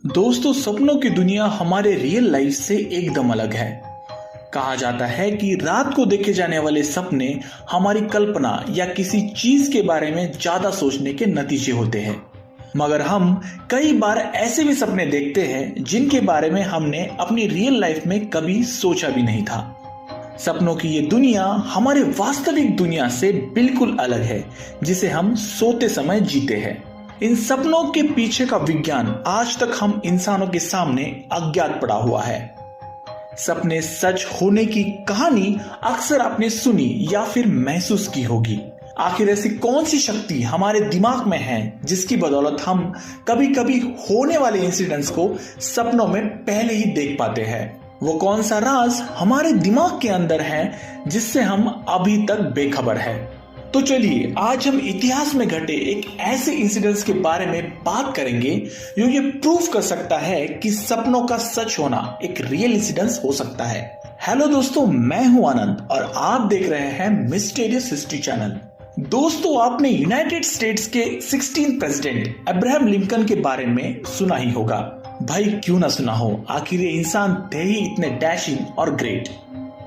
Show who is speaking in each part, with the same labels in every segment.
Speaker 1: दोस्तों, सपनों की दुनिया हमारे रियल लाइफ से एकदम अलग है। कहा जाता है कि रात को देखे जाने वाले सपने हमारी कल्पना या किसी चीज के बारे में ज्यादा सोचने के नतीजे होते हैं। मगर हम कई बार ऐसे भी सपने देखते हैं जिनके बारे में हमने अपनी रियल लाइफ में कभी सोचा भी नहीं था। सपनों की ये दुनिया हमारे वास्तविक दुनिया से बिल्कुल अलग है, जिसे हम सोते समय जीते हैं। इन सपनों के पीछे का विज्ञान आज तक हम इंसानों के सामने अज्ञात पड़ा हुआ है। सपने सच होने की कहानी अक्सर आपने सुनी या फिर महसूस की होगी। आखिर ऐसी कौन सी शक्ति हमारे दिमाग में है जिसकी बदौलत हम कभी कभी होने वाले इंसिडेंट्स को सपनों में पहले ही देख पाते हैं? वो कौन सा राज हमारे दिमाग के अंदर है जिससे हम अभी तक बेखबर है? तो चलिए आज हम इतिहास में घटे एक ऐसे इंसिडेंट्स के बारे में बात करेंगे जो ये प्रूव कर सकता है कि सपनों का सच होना एक रियल इंसिडेंस हो सकता है। हेलो दोस्तों, मैं हूं आनंद और आप देख रहे हैं मिस्टीरियस हिस्ट्री चैनल। दोस्तों, आपने यूनाइटेड स्टेट्स के 16th प्रेसिडेंट अब्राहम लिंकन के बारे में सुना ही होगा। भाई क्यों ना सुना हो, आखिर ये इंसान थे ही इतने डैशिंग और ग्रेट।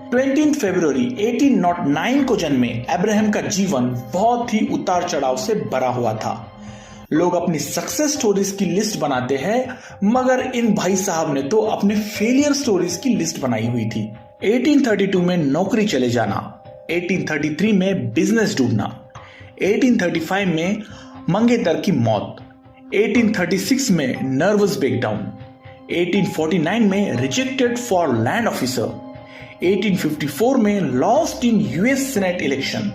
Speaker 1: 20 फरवरी 1809 को जन्मे अब्राहम का जीवन बहुत ही उतार चढ़ाव से भरा हुआ था। लोग अपनी सक्सेस स्टोरीज की लिस्ट बनाते हैं, मगर इन भाई साहब ने तो अपने फेलियर स्टोरीज की लिस्ट बनाई हुई थी। 1832 में नौकरी चले जाना, 1833 में बिजनेस डूबना, 1835 में मंगेतर की मौत, 1836 में नर्वस ब्रेकडाउन, 1849 में रिजेक्टेड फॉर लैंड ऑफिसर, 1854 में lost in US senate election,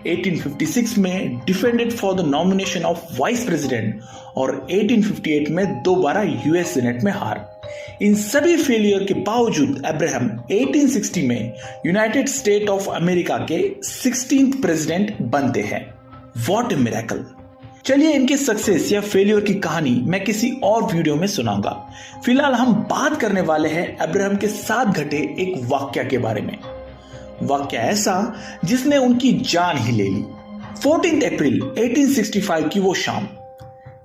Speaker 1: 1856 में defended for the nomination of vice president और 1858 में दोबारा यूएस सेनेट में हार। इन सभी फेलियर के बावजूद अब्राहम 1860 में यूनाइटेड स्टेट ऑफ अमेरिका के 16th प्रेसिडेंट बनते हैं। What A miracle. चलिए इनके सक्सेस या फेलियर की कहानी मैं किसी और वीडियो में सुनाऊंगा। फिलहाल हम बात करने वाले हैं अब्राहम के साथ घटे एक वाक्या के बारे में। वाक्या ऐसा जिसने उनकी जान ही ले ली। 14 अप्रैल 1865 की वो शाम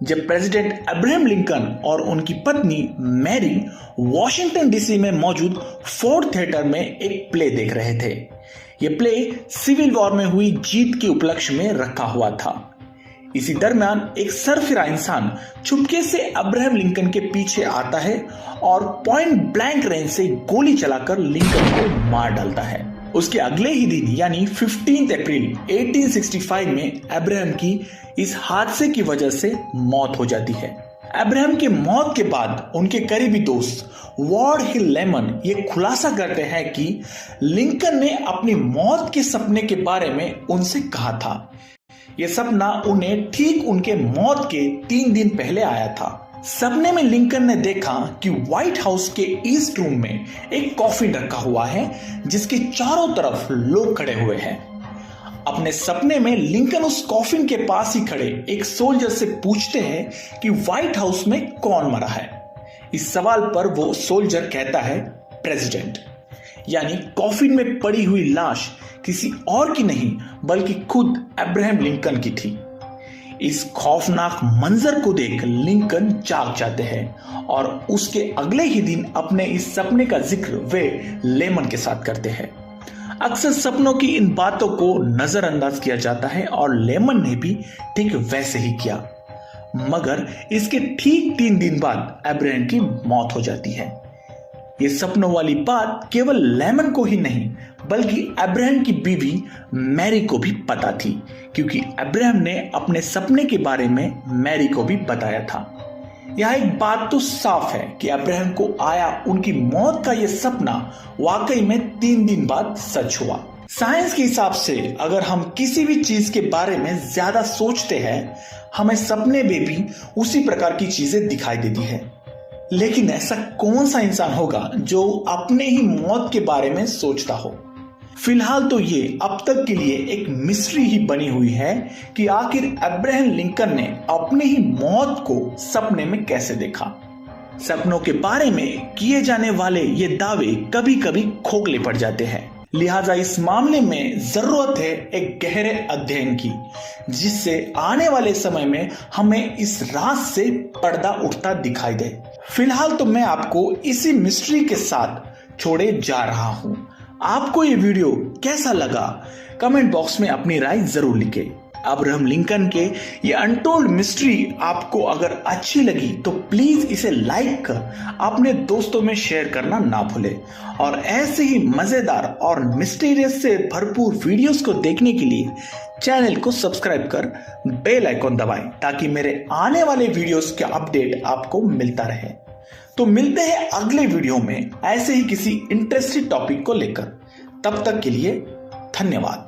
Speaker 1: जब प्रेसिडेंट अब्राहम लिंकन और उनकी पत्नी मैरी वॉशिंगटन डीसी में मौजूद फोर्ड थिएटर में एक प्ले देख रहे थे। यह प्ले सिविल वॉर में हुई जीत के उपलक्ष्य में रखा हुआ था। इसी दरमियान एक सरफिरा इंसान चुपके से अब्राहम लिंकन के पीछे आता है और पॉइंट ब्लैंक रेंज से गोली चलाकर लिंकन को मार डालता है। उसके अगले ही दिन यानी 15 अप्रैल 1865 में अब्राहम की इस हादसे की वजह से मौत हो जाती है। अब्राहम के मौत के बाद उनके करीबी दोस्त वार्ड हिल लेमन ये खुलासा करते हैं कि लिंकन ने अपनी मौत के सपने के बारे में उनसे कहा था। यह सपना उन्हें ठीक उनके मौत के 3 दिन पहले आया था। सपने में लिंकन ने देखा कि व्हाइट हाउस के ईस्ट रूम में एक कॉफिन रखा हुआ है जिसके चारों तरफ लोग खड़े हुए हैं। अपने सपने में लिंकन उस कॉफिन के पास ही खड़े एक सोल्जर से पूछते हैं कि व्हाइट हाउस में कौन मरा है। इस सवाल पर वो सोल्जर कहता है प्रेसिडेंट, यानी कॉफिन में पड़ी हुई लाश किसी और की नहीं बल्कि खुद अब्राहम लिंकन की थी। इस खौफनाक मंजर को देख लिंकन जाग जाते हैं और उसके अगले ही दिन अपने इस सपने का जिक्र वे लेमन के साथ करते हैं। अक्सर सपनों की इन बातों को नजरअंदाज किया जाता है और लेमन ने भी ठीक वैसे ही किया, मगर इसके ठीक 3 दिन बाद अब्राहम की मौत हो जाती है। ये सपनों वाली बात केवल लेमन को ही नहीं बल्कि अब्राहम की बीवी मैरी को भी पता थी, क्योंकि अब्राहम ने अपने सपने के बारे में मैरी को भी बताया था। यह एक बात तो साफ है कि अब्राहम को आया उनकी मौत का यह सपना वाकई में 3 दिन बाद सच हुआ। साइंस के हिसाब से अगर हम किसी भी चीज के बारे में ज्यादा सोचते हैं, हमें सपने में भी उसी प्रकार की चीजें दिखाई देती है। लेकिन ऐसा कौन सा इंसान होगा जो अपने ही मौत के बारे में सोचता हो? फिलहाल तो ये अब तक के लिए एक मिस्ट्री ही बनी हुई है कि आखिर अब्राहम लिंकन ने अपने ही मौत को सपने में कैसे देखा। सपनों के बारे में किए जाने वाले ये दावे कभी कभी खोखले पड़ जाते हैं। लिहाजा इस मामले में जरूरत है एक गहरे अध्ययन की, जिससे आने वाले समय में हमें इस राज से पर्दा उठता दिखाई दे। फिलहाल तो मैं आपको इसी मिस्ट्री के साथ छोड़े जा रहा हूं। आपको ये वीडियो कैसा लगा कमेंट बॉक्स में अपनी राय जरूर लिखें। अब्राहम लिंकन के ये अनटोल्ड मिस्ट्री आपको अगर अच्छी लगी तो प्लीज इसे लाइक कर अपने दोस्तों में शेयर करना ना भूले और ऐसे ही मजेदार और मिस्टीरियस से भरपूर वीडियोस को देखने के लिए चैनल को सब्सक्राइब कर बेल आइकॉन दबाएं ताकि मेरे आने वाले वीडियोस का अपडेट आपको मिलता रहे। तो मिलते हैं अगले वीडियो में ऐसे ही किसी इंटरेस्टिंग टॉपिक को लेकर। तब तक के लिए धन्यवाद।